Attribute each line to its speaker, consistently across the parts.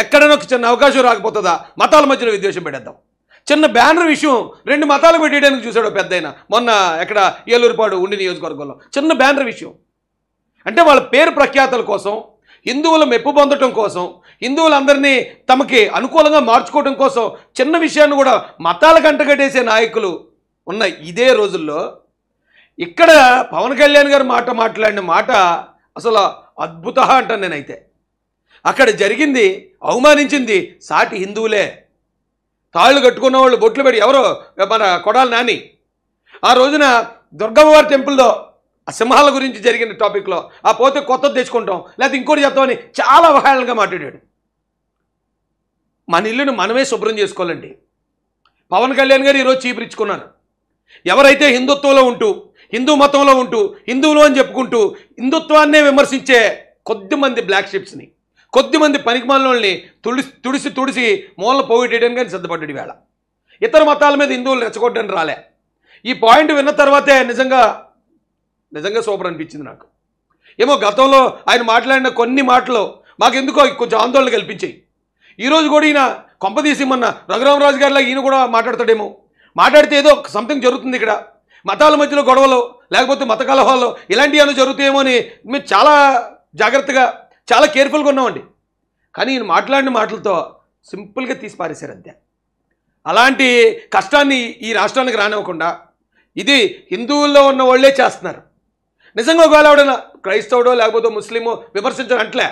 Speaker 1: ఎక్కడైనా ఒక చిన్న అవకాశం రాకపోతుందా మతాల మధ్యలో విద్వేషం పెట్టేద్దాం. చిన్న బ్యానర్ విషయం 2 మతాలు పెట్టేయడానికి చూశాడు పెద్దయిన మొన్న ఎక్కడ ఏలూరుపాడు ఉండి నియోజకవర్గంలో చిన్న బ్యానర్ విషయం. అంటే వాళ్ళ పేరు ప్రఖ్యాతల కోసం, హిందువుల మెప్పు పొందడం కోసం, హిందువులందరినీ తమకి అనుకూలంగా మార్చుకోవడం కోసం చిన్న విషయాన్ని కూడా మతాలకు అంటగట్టేసే నాయకులు ఉన్న ఇదే రోజుల్లో ఇక్కడ పవన్ కళ్యాణ్ గారు మాట్లాడిన మాట అసలు అద్భుత అంటాను నేనైతే. అక్కడ జరిగింది, అవమానించింది సాటి హిందువులే. తాళ్ళు కట్టుకున్న వాళ్ళు బొట్లు పెట్టి ఎవరో మన కొడాలి నాని ఆ రోజున దుర్గమ్మవారి టెంపుల్లో ఆ సింహాల గురించి జరిగిన టాపిక్లో ఆ పోతే కొత్తది తెచ్చుకుంటాం లేకపోతే ఇంకోటి చెప్తామని చాలా అవహేళనగా మాట్లాడాడు. మన ఇల్లును మనమే శుభ్రం చేసుకోవాలండి. పవన్ కళ్యాణ్ గారు ఈరోజు చీపురిచ్చుకున్నారు. ఎవరైతే హిందుత్వంలో ఉంటూ, హిందూ మతంలో ఉంటూ, హిందువులు అని చెప్పుకుంటూ హిందుత్వాన్నే విమర్శించే కొద్దిమంది బ్లాక్ షిప్స్ని, కొద్దిమంది పనికిమాలని తుడిసి మూలన పోగొట్టేయడానికి కానీ సిద్ధపడ్డాడు. వేళ ఇతర మతాల మీద హిందువులు రెచ్చగొట్టడానికి రాలే. ఈ పాయింట్ విన్న తర్వాతే నిజంగా సూపర్ అనిపించింది నాకు. ఏమో గతంలో ఆయన మాట్లాడిన కొన్ని మాటలు మాకెందుకో కొంచెం ఆందోళన కల్పించాయి. ఈరోజు కూడా ఈయన కొంపదీసి మొన్న రఘురామరాజు గారిలా ఈయన కూడా మాట్లాడతాడేమో, మాట్లాడితే ఏదో సంథింగ్ జరుగుతుంది ఇక్కడ, మతాల మధ్యలో గొడవలు లేకపోతే మత కలహాలు ఇలాంటివి ఏమైనా జరుగుతాయేమో అని మేము చాలా జాగ్రత్తగా చాలా కేర్ఫుల్గా ఉన్నామండి. కానీ ఈయన మాట్లాడిన మాటలతో సింపుల్గా తీసి పారేశారు అంతే. అలాంటి కష్టాన్ని ఈ రాష్ట్రానికి రానివ్వకుండా ఇది హిందువుల్లో ఉన్న వాళ్ళే చేస్తున్నారు. నిజంగా ఒకవేళ ఎవడైనా క్రైస్తవుడో లేకపోతే ముస్లిమో విమర్శించాలి అంటలే,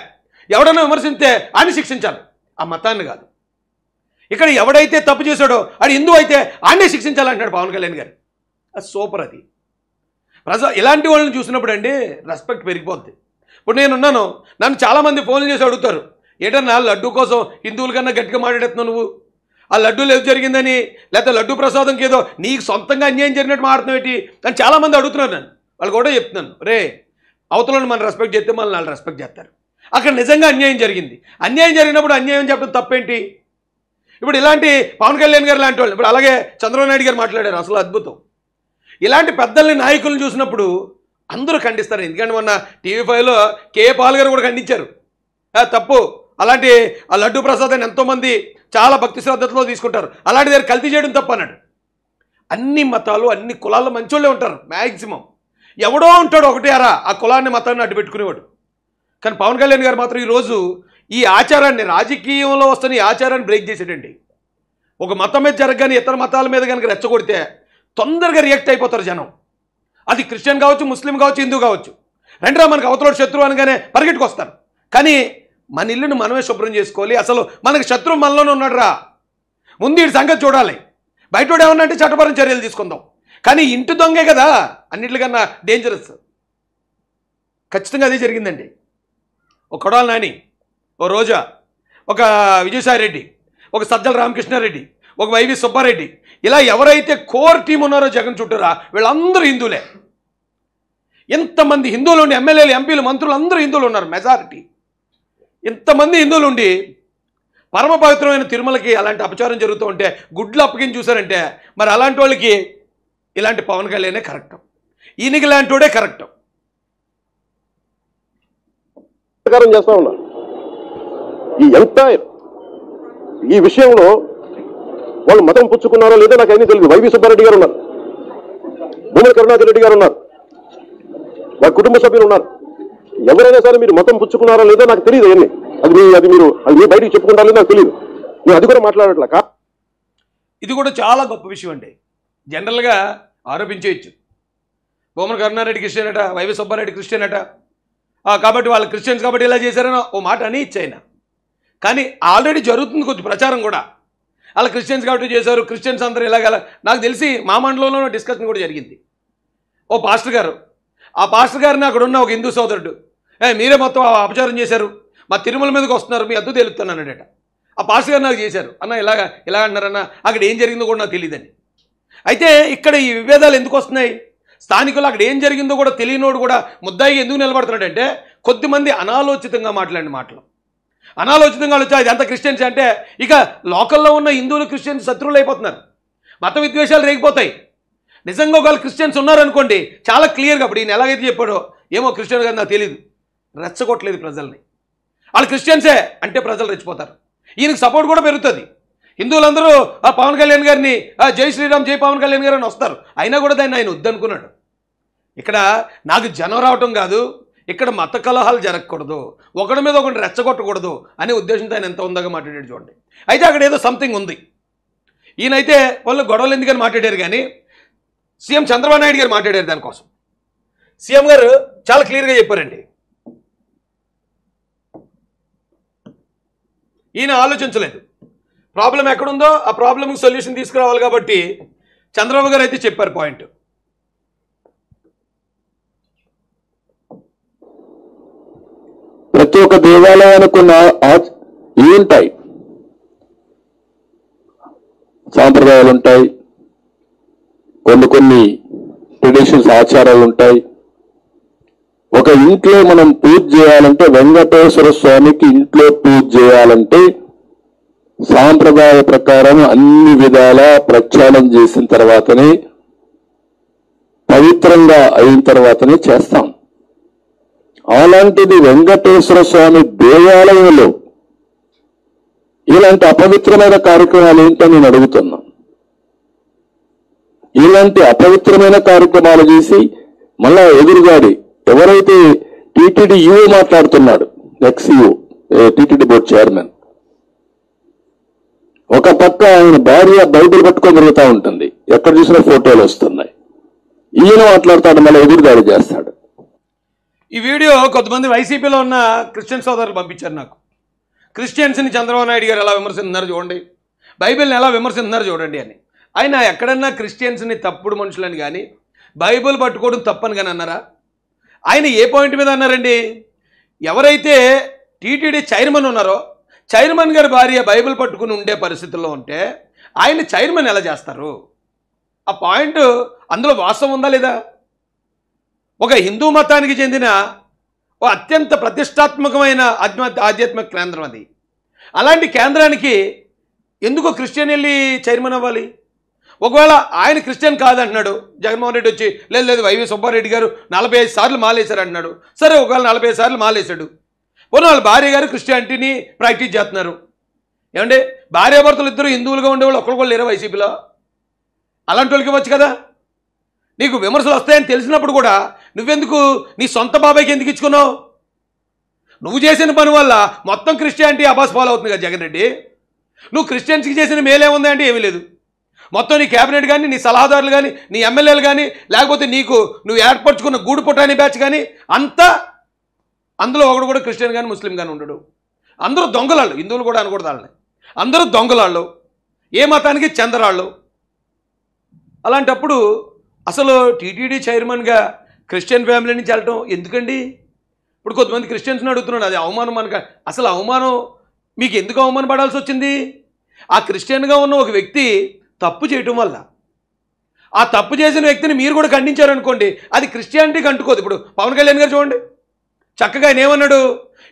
Speaker 1: ఎవడైనా విమర్శించితే ఆయన శిక్షించాలి, ఆ మతాన్ని కాదు. ఇక్కడ ఎవడైతే తప్పు చేశాడో అది హిందూ అయితే ఆయనే శిక్షించాలంటున్నాడు పవన్ కళ్యాణ్ గారు. అది సూపర్. అది ఇలాంటి వాళ్ళని చూసినప్పుడు అండి రెస్పెక్ట్ పెరిగిపోద్ది. ఇప్పుడు నేనున్నాను, నన్ను చాలామంది ఫోన్లు చేసి అడుగుతారు, ఏంటన్నా లడ్డూ కోసం హిందువుల కన్నా గట్టిగా మాట్లాడుతున్నావు నువ్వు, ఆ లడ్డూలు ఏదో జరిగిందని లేకపోతే లడ్డూ ప్రసాదంకి ఏదో నీకు సొంతంగా అన్యాయం జరిగినట్టు మాట్లాడుతున్నావు ఏంటి అని చాలామంది అడుగుతున్నారు. నన్ను వాళ్ళు కూడా చెప్తున్నాను, రే అవతలను మనం రెస్పెక్ట్ చేస్తే మనల్ని వాళ్ళు రెస్పెక్ట్ చేస్తారు. అక్కడ నిజంగా అన్యాయం జరిగింది, అన్యాయం జరిగినప్పుడు అన్యాయం చెప్పడం తప్పేంటి? ఇప్పుడు ఇలాంటి పవన్ కళ్యాణ్ గారు లాంటి వాళ్ళు, ఇప్పుడు అలాగే చంద్రబాబు నాయుడు గారు మాట్లాడారు, అసలు అద్భుతం. ఇలాంటి పెద్దల్ని నాయకులను చూసినప్పుడు అందరూ ఖండిస్తారు. ఎందుకంటే మొన్న TV5లో కేఏ పాల్ గారు కూడా ఖండించారు, తప్పు, అలాంటి ఆ లడ్డూ ప్రసాదాన్ని ఎంతోమంది చాలా భక్తి శ్రద్ధతో తీసుకుంటారు, అలాంటి దగ్గర కల్తీ చేయడం తప్పు అన్నాడు. అన్ని మతాలు అన్ని కులాల్లో మంచోళ్ళే ఉంటారు మ్యాక్సిమం, ఎవడో ఉంటాడు ఒకటే అరా ఆ కులాన్ని మతాన్ని అడ్డు పెట్టుకునేవాడు. కానీ పవన్ కళ్యాణ్ గారు మాత్రం ఈరోజు ఈ ఆచారాన్ని, రాజకీయంలో వస్తున్న ఈ ఆచారాన్ని బ్రేక్ చేసేటండి. ఒక మతం మీద జరగని ఇతర మతాల మీద కనుక రెచ్చగొడితే తొందరగా రియాక్ట్ అయిపోతారు జనం. అది క్రిస్టియన్ కావచ్చు, ముస్లిం కావచ్చు, హిందూ కావచ్చు, రెండురా మనకు అవతల శత్రువు అనగానే పరిగెట్టుకొస్తారు. కానీ మన ఇల్లును మనమే శుభ్రం చేసుకోవాలి. అసలు మనకు శత్రువు మనలోనే ఉన్నాడు రా, ముందు ఈ సంగతి చూడాలి. బయటోడు ఏమన్నా అంటే చట్టపరం చర్యలు తీసుకుందాం. కానీ ఇంటి దొంగే కదా అన్నింటికన్నా డేంజరస్. ఖచ్చితంగా అదే జరిగిందండి. ఒక కొడాలి నాని, ఓ రోజా, ఒక విజయసాయి రెడ్డి, ఒక సజ్జల రామకృష్ణారెడ్డి, ఒక వైవి సుబ్బారెడ్డి, ఇలా ఎవరైతే కోర్ టీం ఉన్నారో జగన్ చుట్టూరా వీళ్ళందరూ హిందువులే. ఇంతమంది హిందువులు ఉండి ఎమ్మెల్యేలు, ఎంపీలు, మంత్రులు అందరూ హిందువులు ఉన్నారు మెజారిటీ. ఇంతమంది హిందువులు ఉండి పరమ పవిత్రమైన తిరుమలకి అలాంటి అపచారం జరుగుతూ ఉంటే గుడ్లు అప్పగించి చూశారంటే మరి అలాంటి వాళ్ళకి ఇలాంటి పవన్ కళ్యాణే కరెక్ట్, ఈయనకి ఇలాంటి వాడే కరెక్ట్.
Speaker 2: చేస్తా ఉన్నా ఈ ఎంటైర్ ఈ విషయంలో వాళ్ళు మతం పుచ్చుకున్నారో లేదో నాకు అన్నీ తెలియదు. వైవి సుబ్బారెడ్డి గారు ఉన్నారు, భూమన కరుణాకర్ రెడ్డి గారు ఉన్నారు, వారి కుటుంబ సభ్యులు ఉన్నారు. ఎవరైనా సరే మీరు మతం పుచ్చుకున్నారో లేదో నాకు తెలియదు. అవన్నీ అది బయటికి చెప్పుకుంటారో నాకు తెలియదు. నేను అది కూడా మాట్లాడట్లా.
Speaker 1: ఇది కూడా చాలా గొప్ప విషయం అండి. జనరల్గా ఆరోపించేయచ్చు, భూమన కరుణారెడ్డి క్రిస్టియన్ అట, వైవి సుబ్బారెడ్డి క్రిస్టియన్ అట, కాబట్టి వాళ్ళు క్రిస్టియన్స్ కాబట్టి ఇలా చేశారని ఓ మాట అని ఇచ్చాయన. కానీ ఆల్రెడీ జరుగుతుంది కొంచెం ప్రచారం కూడా, అలా క్రిస్టియన్స్ కాబట్టి చేశారు, క్రిస్టియన్స్ అందరూ ఇలాగల. నాకు తెలిసి మా మండలంలో డిస్కషన్ కూడా జరిగింది. ఓ పాస్టర్ గారు, ఆ పాస్టర్ గారిని అక్కడ ఉన్న ఒక హిందూ సోదరుడు, మీరే మొత్తం అపచారం చేశారు, మా తిరుమల మీదకి వస్తున్నారు, మీ అద్దు తెలుపుతున్నానట. ఆ పాస్టర్ గారు నాకు చేశారు, అన్న ఇలా అన్నారన్న, అక్కడ ఏం జరిగిందో కూడా నాకు తెలియదని. అయితే ఇక్కడ ఈ విభేదాలు ఎందుకు వస్తున్నాయి? స్థానికులు అక్కడ ఏం జరిగిందో కూడా తెలియనోడు కూడా ముద్దాయిగా ఎందుకు నిలబడుతున్నాడంటే కొద్దిమంది అనాలోచితంగా మాట్లాడిన మాటలు, అనాలోచితంగా వచ్చి అది అంత క్రిస్టియన్స్ అంటే ఇక లోకల్లో ఉన్న హిందువులు క్రిస్టియన్స్ శత్రువులు అయిపోతున్నారు, మత విద్వేషాలు రేగిపోతాయి. నిజంగా ఒకవేళ క్రిస్టియన్స్ ఉన్నారనుకోండి చాలా క్లియర్గా, అప్పుడు ఈయన ఎలాగైతే చెప్పాడో ఏమో క్రిస్టియన్ గారు నాకు తెలియదు, రెచ్చగొట్టలేదు ప్రజల్ని, వాళ్ళు క్రిస్టియన్సే అంటే ప్రజలు రెచ్చిపోతారు. ఈయనకి సపోర్ట్ కూడా పెరుగుతుంది. హిందువులందరూ ఆ పవన్ కళ్యాణ్ గారిని జై శ్రీరామ్ జై పవన్ కళ్యాణ్ గారు అని వస్తారు. అయినా కూడా దాన్ని ఆయన వద్దనుకున్నాడు. ఇక్కడ నాకు జనం రావటం కాదు, ఇక్కడ మత కలహాలు జరగకూడదు, ఒకడి మీద ఒకటి రెచ్చగొట్టకూడదు అనే ఉద్దేశంతో ఆయన ఎంత ఉందాగా మాట్లాడాడు చూడండి. అయితే అక్కడ ఏదో సంథింగ్ ఉంది. ఈయనైతే వాళ్ళు గొడవలు ఎందుకని మాట్లాడారు, కానీ సీఎం చంద్రబాబు నాయుడు గారు మాట్లాడారు దానికోసం. సీఎం గారు చాలా క్లియర్గా చెప్పారండి. ఈయన ఆలోచించలేదు, ప్రాబ్లం ఎక్కడుందో ఆ ప్రాబ్లంకి సొల్యూషన్ తీసుకురావాలి కాబట్టి చంద్రబాబు గారు అయితే చెప్పారు పాయింట్.
Speaker 3: ప్రతి ఒక్క దేవాలయానికి ఉన్న ఇవి ఉంటాయి, సాంప్రదాయాలు ఉంటాయి, కొన్ని ట్రెడిషన్స్ ఆచారాలు ఉంటాయి. ఒక ఇంట్లో మనం పూజ చేయాలంటే, వెంకటేశ్వర స్వామికి ఇంట్లో పూజ చేయాలంటే సాంప్రదాయ ప్రకారం అన్ని విధాల ప్రక్షాళన చేసిన తర్వాతనే, పవిత్రంగా అయిన తర్వాతనే చేస్తాం. అలాంటిది వెంకటేశ్వర స్వామి దేవాలయంలో ఇలాంటి అపవిత్రమైన కార్యక్రమాలు ఏంటని నేను అడుగుతున్నా. ఇలాంటి అపవిత్రమైన కార్యక్రమాలు చేసి మళ్ళా ఎదురుగాడి ఎవరైతే టీటీడీ ఈఓ మాట్లాడుతున్నాడు, X EO TTD board chairman, ఒక పక్క ఆయన భార్య బైబిల్ పట్టుకొని తిరుగుతూ ఉంటుంది, ఎక్కడ చూసినా ఫోటోలు వస్తున్నాయి. ఈయన మాట్లాడతాడు, మళ్ళీ ఎదురుదాడి చేస్తాడు.
Speaker 1: ఈ వీడియో కొంతమంది వైసీపీలో ఉన్న క్రిస్టియన్ సోదరులు పంపించారు నాకు. క్రిస్టియన్స్ని చంద్రబాబు నాయుడు గారు ఎలా విమర్శిస్తున్నారు చూడండి, బైబిల్ని ఎలా విమర్శిస్తున్నారు చూడండి అని. ఆయన ఎక్కడన్నా క్రిస్టియన్స్ని తప్పుడు మనుషులని కానీ బైబిల్ పట్టుకోవడం తప్పని కానీ అన్నారా? ఆయన ఏ పాయింట్ మీద అన్నారండి? ఎవరైతే టీటీడీ చైర్మన్ ఉన్నారో, చైర్మన్ గారి భార్య బైబిల్ పట్టుకుని ఉండే పరిస్థితుల్లో ఉంటే ఆయన చైర్మన్ ఎలా చేస్తారు? ఆ పాయింట్ అందులో వాస్తవం ఉందా లేదా? ఒక హిందూ మతానికి చెందిన ఓ అత్యంత ప్రతిష్టాత్మకమైన ఆధ్యాత్మిక కేంద్రం అది. అలాంటి కేంద్రానికి ఎందుకో క్రిస్టియన్ వెళ్ళి చైర్మన్ అవ్వాలి? ఒకవేళ ఆయన క్రిస్టియన్ కాదంటున్నాడు, జగన్మోహన్ రెడ్డి వచ్చి లేదు వైవి సుబ్బారెడ్డి గారు 45 సార్లు మాలేశారు అంటున్నాడు. సరే, ఒకవేళ 45 సార్లు మాలేశాడు, పోనీ వాళ్ళ భార్య గారు క్రిస్టియానిటీని ప్రాక్టీస్ చేస్తున్నారు. ఏమంటే భార్యాభర్తలు ఇద్దరు హిందువులుగా ఉండేవాళ్ళు ఒకరికొకళ్ళు లేరా వైసీపీలో? అలాంటి వాళ్ళకి ఇవ్వచ్చు కదా. నీకు విమర్శలు వస్తాయని తెలిసినప్పుడు కూడా నువ్వెందుకు నీ సొంత బాబాయ్కి ఎందుకు ఇచ్చుకున్నావు? నువ్వు చేసిన పని వల్ల మొత్తం క్రిస్టియానిటీ అబాస్ ఫాలో అవుతుంది కదా జగన్ రెడ్డి. నువ్వు క్రిస్టియన్స్కి చేసిన మేలేముంది అంటే ఏమీ లేదు. మొత్తం నీ క్యాబినెట్ కానీ, నీ సలహాదారులు కానీ, నీ ఎమ్మెల్యేలు కానీ, లేకపోతే నువ్వు ఏర్పరచుకున్న గూడు పుటాని బ్యాచ్ కానీ అంతా, అందులో ఒకడు కూడా క్రిస్టియన్ కానీ ముస్లిం కానీ ఉండడు. అందరూ దొంగలాళ్ళు, హిందువులు కూడా అనకూడదు వాళ్ళని. అందరూ దొంగలాళ్ళు, ఏ మతానికి చెందరాళ్ళు. అలాంటప్పుడు అసలు టీటీడీ చైర్మన్గా క్రిస్టియన్ ఫ్యామిలీ నుంచి వెళ్ళటం ఎందుకండి? ఇప్పుడు కొంతమంది క్రిస్టియన్స్ని అడుగుతున్నాడు, అది అవమానం మనకు. అసలు అవమానం మీకు ఎందుకు అవమానపడాల్సి వచ్చింది? ఆ క్రిస్టియన్గా ఉన్న ఒక వ్యక్తి తప్పు చేయటం వల్ల, ఆ తప్పు చేసిన వ్యక్తిని మీరు కూడా ఖండించారనుకోండి, అది క్రిస్టియానిటీకి అంటుకోదు. ఇప్పుడు పవన్ కళ్యాణ్ గారు చూడండి, చక్కగా ఆయన ఏమన్నాడు,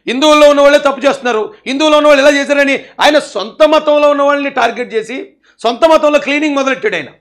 Speaker 1: హిందువుల్లో ఉన్న వాళ్ళే తప్పు చేస్తున్నారు, హిందువుల్లో ఉన్న వాళ్ళు ఎలా చేశారని ఆయన సొంత మతంలో ఉన్న వాళ్ళని టార్గెట్ చేసి సొంత మతంలో క్లీనింగ్ మొదలెట్టాడు ఆయన.